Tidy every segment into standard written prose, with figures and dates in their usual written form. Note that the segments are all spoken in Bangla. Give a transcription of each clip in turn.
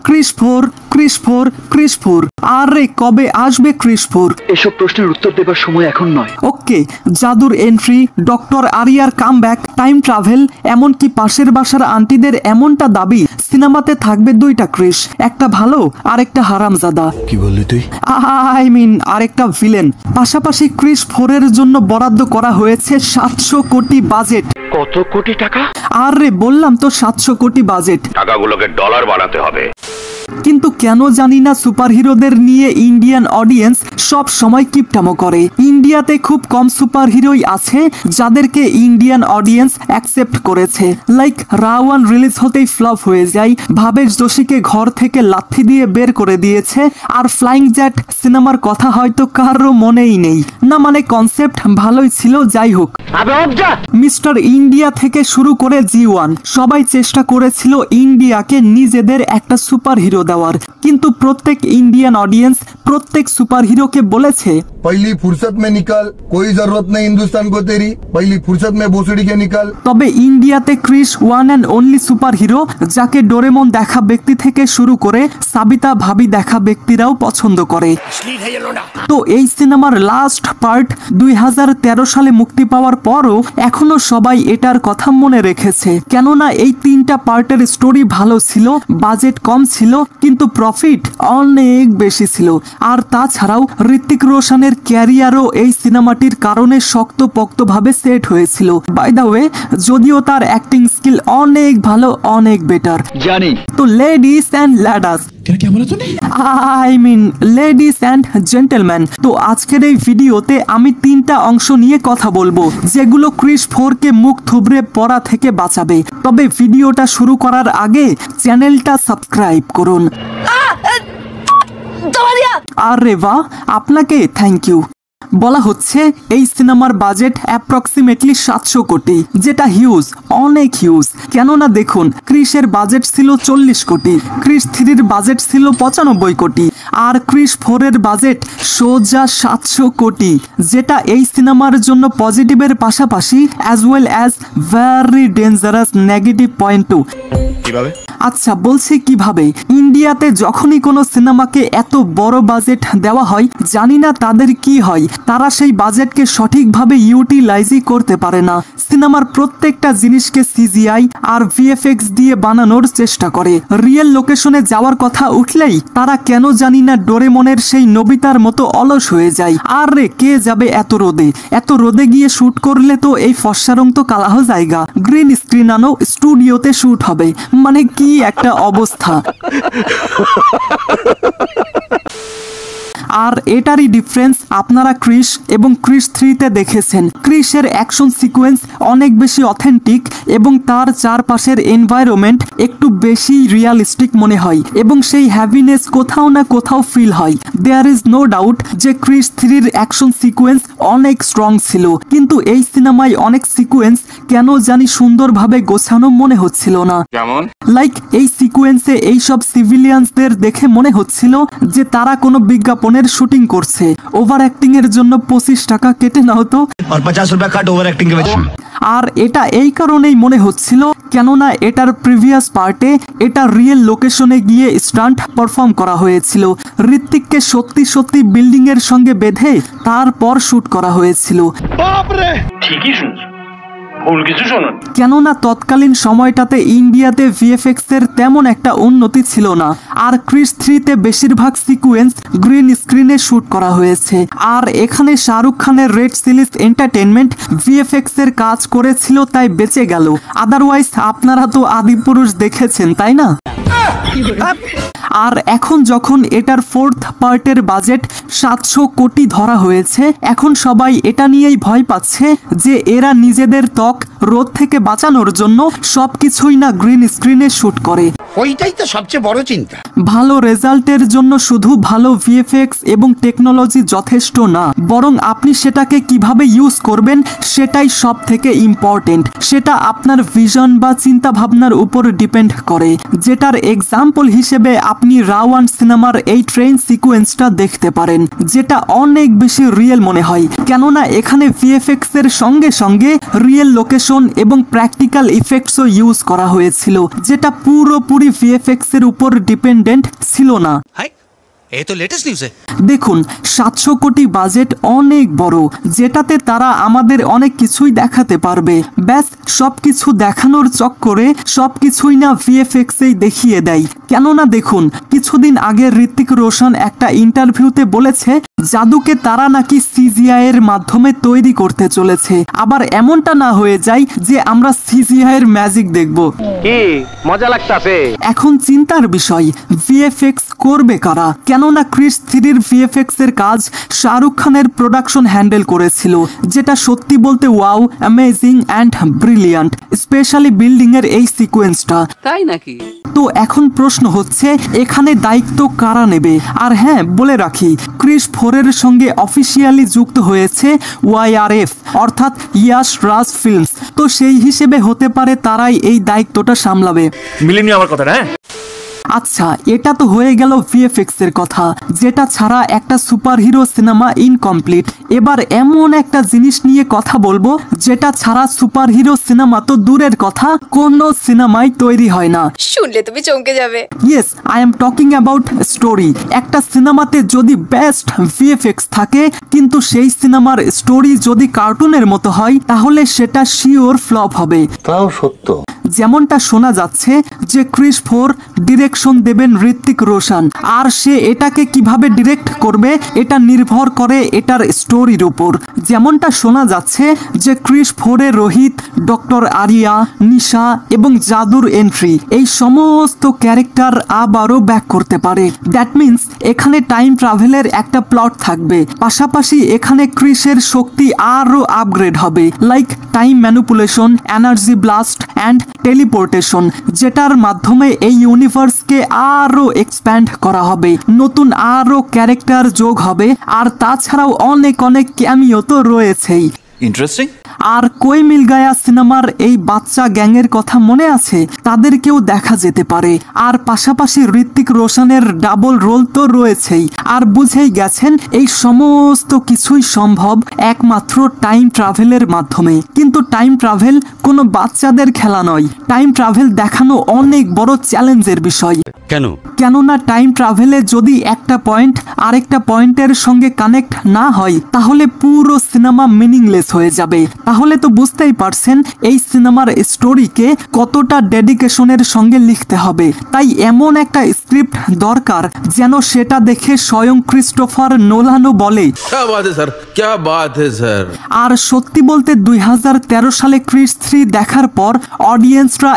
Chris 4, Chris 4, Chris 4। আরে কবে আসবে ক্রিস 4? এসব প্রশ্নের উত্তর দেবার সময় এখন নয়। ওকে, জাদুর এন্ট্রি, ডক্টর আরিয়ার কামব্যাক, টাইম ট্রাভেল, এমনকি পাশের বাসার আন্টিদের এমনটা দাবি সিনেমাতে থাকবে দুইটা ক্রিস, একটা ভালো আর একটা হারামজাদা। কি বললি তুই? আই মিন আরেকটা ভিলেন। পাশাপাশি ক্রিস 4 এর জন্য বরাদ্দ করা হয়েছে 700 কোটি বাজেট। কত কোটি টাকা? আরে বললাম তো 700 কোটি বাজেট। টাকাগুলোকে ডলার বানাতে হবে। কিন্তু কেন জানি না সুপারহিরোদের নিয়ে ইন্ডিয়ান অডিয়েন্স সব সময় কিপটামো করে। ইন্ডিয়াতে খুব কম সুপারহিরোই আছে যাদেরকে ইন্ডিয়ান অডিয়েন্স অ্যাকসেপ্ট করেছে। লাইক রাওয়ান রিলিজ হতেই ফ্লপ হয়ে যায়, ভাবেশ যোশীকে ঘর থেকে লাথি দিয়ে বের করে দিয়েছে, আর ফ্লাইং জ্যাট সিনেমার কথা হয়তো কারো মনেই নেই না। মানে কনসেপ্ট ভালোই ছিল, যাই হোক। মিস্টার ইন্ডিয়া থেকে শুরু করে G1 সবাই চেষ্টা করেছিল ইন্ডিয়াকে নিজেদের একটা সুপারহিরো দেওয়ার, কিন্তু প্রত্যেক ইন্ডিয়ান অডিয়েন্স প্রত্যেক সুপারহিরোকে বলেছে पहली फुर्सत में निकल, कोई जरूरत नहीं हिंदुस्तान को तेरी, पहली फुर्सत में भोसड़ी के निकल। তবে ইন্ডিয়াতে Chris one and only superhero, যাকে ডোরেমন দেখা ব্যক্তি থেকে শুরু করে সাবিতা ভাবি দেখা ব্যক্তিরাও পছন্দ করে। তো এই সিনেমার লাস্ট পার্ট 2013 সালে মুক্তি পাওয়ার পরও এখনো সবাই এটার কথা মনে রেখেছে, কেননা এই 3টা পার্টের স্টোরি ভালো ছিল, বাজেট কম ছিল, কিন্তু প্রফিট অনেক বেশি ছিল। আর তাছাড়াও ঋত্বিক রোশনের ক্যারিয়ারও এই সিনেমাটির কারণে শক্তপোক্তভাবে সেট হয়েছিল। বাই দ্য ওয়ে, যদিও তার অ্যাক্টিং স্কিল অনেক ভালো, অনেক বেটার জানি। তো লেডিস অ্যান্ড ল্যাডাস, I mean ladies and gentleman, তো আজকের এই ভিডিওতে আমি 3টা অংশ নিয়ে কথা বলবো যেগুলো ক্রিস 4 কে মুখ থুবড়ে পড়া থেকে বাঁচাবে। তবে ভিডিওটা শুরু করার আগে চ্যানেলটা সাবস্ক্রাইব করুন। আরে বাহ, আপনাকে থ্যাংক ইউ। বলা হচ্ছে এই সিনেমার বাজেট অ্যাপ্রক্সিমেটলি 700 কোটি, যেটা হিউজ, অনেক হিউজ। কেননা দেখুন, ক্রিসের বাজেট ছিল 40 কোটি, ক্রিস 3-র বাজেট ছিল 95 কোটি, আর ক্রিস 4-এর বাজেট সোজা 700 কোটি, যেটা এই সিনেমার জন্য পজিটিভের পাশাপাশি as well as very dangerous negative পয়েন্টও। কিভাবে? আচ্ছা বলছি কিভাবে। ইন্ডিয়াতে যখনই কোনো সিনেমাকে এত বড় বাজেট দেওয়া হয়, জানি না তাদের কি হয়, তারা সেই বাজেটকে সঠিকভাবে ইউটিলাইজই করতে পারে না। সিনেমার প্রত্যেকটা জিনিসকে সিজিআই আর ভিএফএক্স দিয়ে বানানোর চেষ্টা করে। রিয়েল লোকেশনে যাওয়ার কথা উঠলেই তারা কেন জানি না ডোরেমনের সেই নবিতার মতো অলস হয়ে যায়। আর রে কে যাবে এত রোদে? এত রোদে গিয়ে শুট করলে তো এই ফর্সা রং তো কালাহ জায়গা, গ্রিন স্ক্রিন আনো, স্টুডিওতে শুট হবে, মানে কি একটা অবস্থা। আর এটারই ডিফারেন্স আপনারা ক্রিস এবং ক্রিস 3-তে দেখেছেন। ক্রিসের অ্যাকশন সিকোয়েন্স অনেক বেশি অথেন্টিক এবং তার চারপাশের এনভায়রনমেন্ট একটু বেশি রিয়ালিস্টিক মনে হয় এবং সেই হ্যাভিনেস কোথাও না কোথাও ফিল হয়। দেয়ার ইজ নো ডাউট যে ক্রিস 3-র অ্যাকশন সিকোয়েন্স অনেক স্ট্রং ছিল, কিন্তু এই সিনেমায় অনেক সিকোয়েন্স কেন জানি সুন্দরভাবে গোছানো মনে হচ্ছিল না। যেমন লাইক এই সিকোয়েন্সে এইসব সিভিলিয়ানসদের দেখে মনে হচ্ছিল যে তারা কোনো বিজ্ঞাপনের শুটিং করছে। ওভার অ্যাক্টিং এর জন্য 25 টাকা কেটে নাও তো, और 50 रुपया काट ओवर एक्टिंग के वजह। আর এটা এই কারণেই মনে হচ্ছিল কেননা এটার প্রিভিয়াস পার্টে এটা রিয়েল লোকেশনে গিয়ে স্টান্ট পারফর্ম করা হয়েছিল। ঋত্বিককে সত্যি সত্যি বিল্ডিং এর সঙ্গে বেঁধে তারপর শুট করা হয়েছিল। ঠিকই শুনছো, ভুল কিছু শোনো। কেননা তৎকালীন সময়টাতে ইন্ডিয়াতে ভিএফএক্স এর তেমন একটা উন্নতি ছিল না, আর ক্রিস 3-তে বেশিরভাগ সিকোয়েন্স গ্রিন স্ক্রিনে শুট করা হয়েছে। আর এখানে শাহরুখ খানের রেড চিলিজ এন্টারটেইনমেন্ট ভিএফএক্স এর কাজ করেছিল, তাই বেঁচে গেল। আদারওয়াইজ আপনারা তো আদিপুরুষ দেখেছেন, তাই না? আর এখন যখন এটার 4th পার্টের বাজেট 700 কোটি ধরা হয়েছে, এখন সবাই এটা নিয়েই ভয় পাচ্ছে যে এরা নিজেদের ত্বক রোদ থেকে বাঁচানোর জন্য সবকিছুই না গ্রিন স্ক্রিনে শুট করে। ওইটাই তো সবচেয়ে বড় চিন্তা। ভালো রেজাল্টের জন্য শুধু ভালো ভিএফএক্স এবং টেকনোলজি যথেষ্ট না, বরং আপনি সেটাকে কিভাবে ইউজ করবেন সেটাই সব থেকে ইম্পর্টেন্ট। সেটা আপনার ভিশন বা চিন্তা ভাবনার উপর ডিপেন্ড করে, যেটার এক্সাম্পল হিসেবে আপনি রাওয়ান সিনেমার এই ট্রেন সিকোয়েন্সটা দেখতে পারেন, যেটা অনেক বেশি রিয়েল মনে হয়, কেননা এখানে ভিএফএক্স এর সঙ্গে সঙ্গে রিয়েল লোকেশন এবং প্র্যাকটিক্যাল ইফেক্টসও ইউজ করা হয়েছিল, যেটা পুরোপুরি ভিএফএক্স এর উপর ডিপেন্ডেন্ট ছিল না। এই তো লেটেস্ট নিউজ। দেখুন 700 কোটি বাজেট অনেক বড়, যেটাতে তারা আমাদের অনেক কিছুই দেখাতে পারবে। ব্যাস সবকিছু দেখানোর চক্করে সবকিছুই না ভিএফএক্সেই দেখিয়ে দেয়। কেননা দেখুন কিছুদিন আগে ঋত্বিক রোশন একটা ইন্টারভিউতে বলেছে জাদুকে তারা নাকি সিজিআই এর মাধ্যমে তৈরি করতে চলেছে। আবার এমনটা না হয়ে যায় যে আমরা সিজিআই এর ম্যাজিক দেখব। কি মজা লাগতাছে? এখন চিন্তার বিষয় ভিএফএক্স করবে কারা? কেননা ক্রিস 3 ভিএফএক্স এর কাজ শাহরুখ খানের প্রোডাকশন হ্যান্ডেল করেছিল, যেটা সত্যি বলতে wow, amazing and brilliant, specially building এর এই সিকোয়েন্সটা। তাই নাকি? তো এখন প্রশ্ন হচ্ছে এখানে দায়িত্ব কারা নেবে? আর হ্যাঁ বলে রাখি, ক্রিস 4 এর সঙ্গে অফিসিয়ালি যুক্ত হয়েছে ওয়াইআরএফ অর্থাৎ ইয়াশ রাজ ফিল্মস। তো সেই হিসেবে হতে পারে তারাই এই দায়িত্বটা সামলাবে। মিলিনি আমার কথা না? আচ্ছা, এটা তো হয়ে গেল ভিএফএক্স এর কথা, যেটা ছাড়া একটা সুপারহিরো সিনেমা ইনকমপ্লিট। এবার এমন একটা জিনিস নিয়ে কথা বলবো যেটা ছাড়া সুপারহিরো সিনেমা তো দূরের কথা, কোনো সিনেমাই তৈরি হয় না। শুনলে তুমি চমকে যাবে। Yes, I am talking about story. একটা সিনেমাতে যদি বেস্ট ভিএফএক্স থাকে কিন্তু সেই সিনেমার স্টোরি যদি কার্টুনের মতো হয় তাহলে সেটা শিওর ফ্লপ হবে। তাও সত্য। যেমনটা শোনা যাচ্ছে যে ক্রিস 4 ডিরেকশন দেবেন ঋত্বিক রোশন, আর সে এটাকে কিভাবে ডিরেক্ট করবে এটা নির্ভর করে এটার স্টোরির উপর। যেমনটা শোনা যাচ্ছে যে ক্রিস 4 এ রোহিত, ডক্টর আরিয়া, নিশা এবং জাদুর এন্ট্রি, এই সমস্ত ক্যারেক্টার আবারও ব্যাক করতে পারে। দ্যাট মিন্স এখানে টাইম ট্রাভেলের একটা প্লট থাকবে, পাশাপাশি এখানে ক্রিসের শক্তি আরও আপগ্রেড হবে, like time manipulation, energy blast and teleportation, যেটার মাধ্যমে এই ইউনিভার্সকে আরো এক্সপ্যান্ড করা হবে, নতুন আরো ক্যারেক্টার যোগ হবে, আর তাছাড়াও অনেক অনেক ক্যামিও তো রয়েছেই। ইন্টারেস্টিং। আর কই মিল গায়া সিনেমার এই বাচ্চা গ্যাংয়ের কথা মনে আছে? তাদেরকেও দেখা যেতে পারে। আর পাশাপাশি ঋত্বিক রোশনের ডাবল রোল তো রয়েছেই। আর বুঝেই গেছেন এই সমস্ত কিছুই সম্ভব একমাত্র টাইম ট্রাভেলের মাধ্যমে। কিন্তু টাইম ট্রাভেল কোনো বাচ্চাদের খেলা নয়, টাইম ট্রাভেল দেখানো অনেক বড় চ্যালেঞ্জের বিষয়। কেন? কেননা টাইম ট্রাভেলে যদি একটা পয়েন্ট আরেকটা পয়েন্টের সঙ্গে কানেক্ট না হয় তাহলে পুরো সিনেমা মিনিংলেস হয়ে যাবে। তাহলে তো বুঝতেই পারছেন এই সিনেমার স্টোরিকে কতটা ডেডিকেশনের সঙ্গে লিখতে হবে। তাই এমন একটা স্ক্রিপ্ট দরকার যেন সেটা দেখে স্বয়ং ক্রিস্টোফার নোলানও বলে क्या बात है सर, क्या बात है सर। আর সত্যি বলতে 2013 সালে ক্রিস 3 দেখার পর অডিয়েন্সরা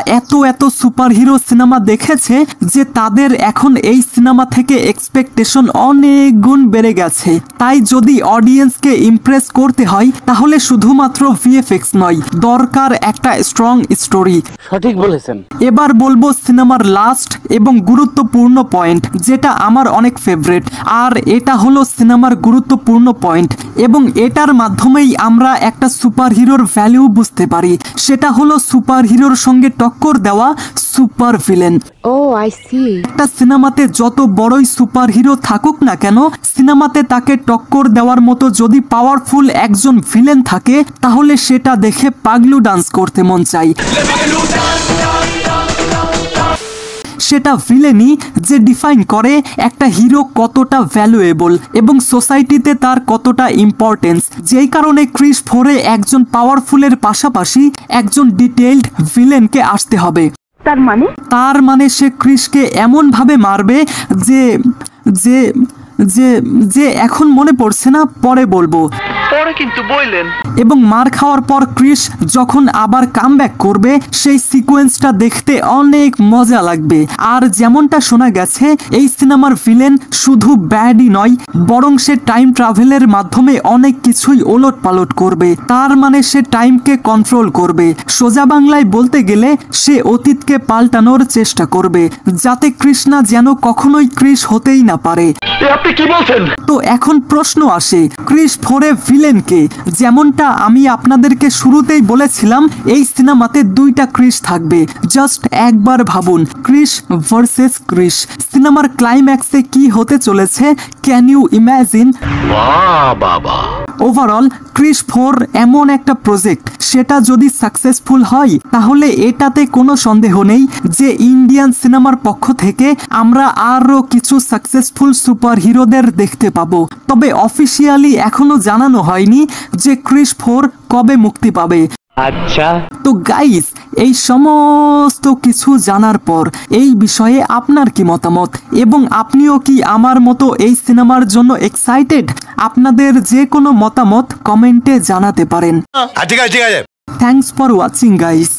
এত সুপারহিরো সিনেমা দেখেছে যে তাদের এখন এই সিনেমা থেকে এক্সপেকটেশন অনেক গুণ বেড়ে গেছে। তাই যদি অডিয়েন্সকে ইমপ্রেস করতে হয় তাহলে শুধুমাত্র ভিএফএক্স নয়, দরকার একটা স্ট্রং স্টোরি। সঠিক বলেছেন। এবার বলবো সিনেমার লাস্ট এবং গুরুত্বপূর্ণ পয়েন্ট, যেটা আমার অনেক ফেভারিট, আর এটা হলো সিনেমার গুরুত্বপূর্ণ পয়েন্ট এবং এটার মাধ্যমেই আমরা একটা সুপারহিরোর ভ্যালু বুঝতে পারি। সেটা হলো সুপারহিরোর সঙ্গে টক্কর দেওয়া super villain. Oh I see. একটা সিনেমাতে যত বড়ই সুপারহিরো থাকুক না কেন, সিনেমাতে তাকে টক্কর দেওয়ার মতো যদি পাওয়ারফুল একজন ভিলেন থাকে তাহলে সেটা দেখে পাগলু ডান্স করতে মন চাই। সেটা ভিলেনই যে ডিফাইন করে একটা হিরো কতটা ভ্যালুয়েবল এবং সোসাইটিতে তার কতটা ইম্পর্টেন্স। যেই কারণে ক্রিস 4 এ একজন পাওয়ারফুলের পাশাপাশি একজন ডিটেইলড ভিলেনকে আসতে হবে। তার মানে সে ক্রিসকে এমন ভাবে মারবে যে যে যে যে এখন মনে পড়ছে না, পরে বলবো। পরে কিন্তু বললেন। এবং মার খাওয়ার পর ক্রিস যখন আবার কামব্যাক করবে সেই সিকোয়েন্সটা দেখতে অনেক মজা লাগবে। আর যেমনটা শোনা গেছে এই সিনেমার ভিলেন শুধু ব্যাডই নয়, বরং সে টাইম ট্রাভেলের মাধ্যমে অনেক কিছুই ওলট পালট করবে। তার মানে সে টাইমকে কন্ট্রোল করবে। সোজা বাংলায় বলতে গেলে সে অতীতকে পাল্টানোর চেষ্টা করবে, যাতে কৃষ্ণা যেন কখনোই ক্রিস হতেই না পারে। আপনি কি বলছেন? তো এখন প্রশ্ন আসে, ক্রিস 4 এ ভিলেন কে। যেমনটা আমি আপনাদেরকে শুরুতেই বলেছিলাম, এই সিনেমাতে দুইটা ক্রিস থাকবে। জাস্ট একবার ভাবুন, ক্রিস ভার্সেস ক্রিস। সিনেমার ক্লাইম্যাক্সে কি হতে চলেছে, ক্যান ইউ ইমাজিন? বাবা ওভারঅল ক্রিস 4 এমন একটা প্রজেক্ট, সেটা যদি সাকসেসফুল হয় তাহলে এটাতে কোনো সন্দেহ নেই যে ইন্ডিয়ান সিনেমার পক্ষ থেকে আমরা আরো কিছু সাকসেসফুল সুপার হিরোদের দেখতে পাবো। তবে অফিসিয়ালি এখনো জানানো হয়নি যে ক্রিস 4 কবে মুক্তি পাবে। আচ্ছা, তো গাইস, এই সমস্ত কিছু জানার পর এই বিষয়ে আপনার কি মতামত, এবং আপনিও কি আমার মতো এই সিনেমার জন্য এক্সাইটেড? আপনাদের যে কোনো মতামত কমেন্টে জানাতে পারেন। ঠিক আছে থ্যাঙ্কস ফর ওয়াচিং গাইস।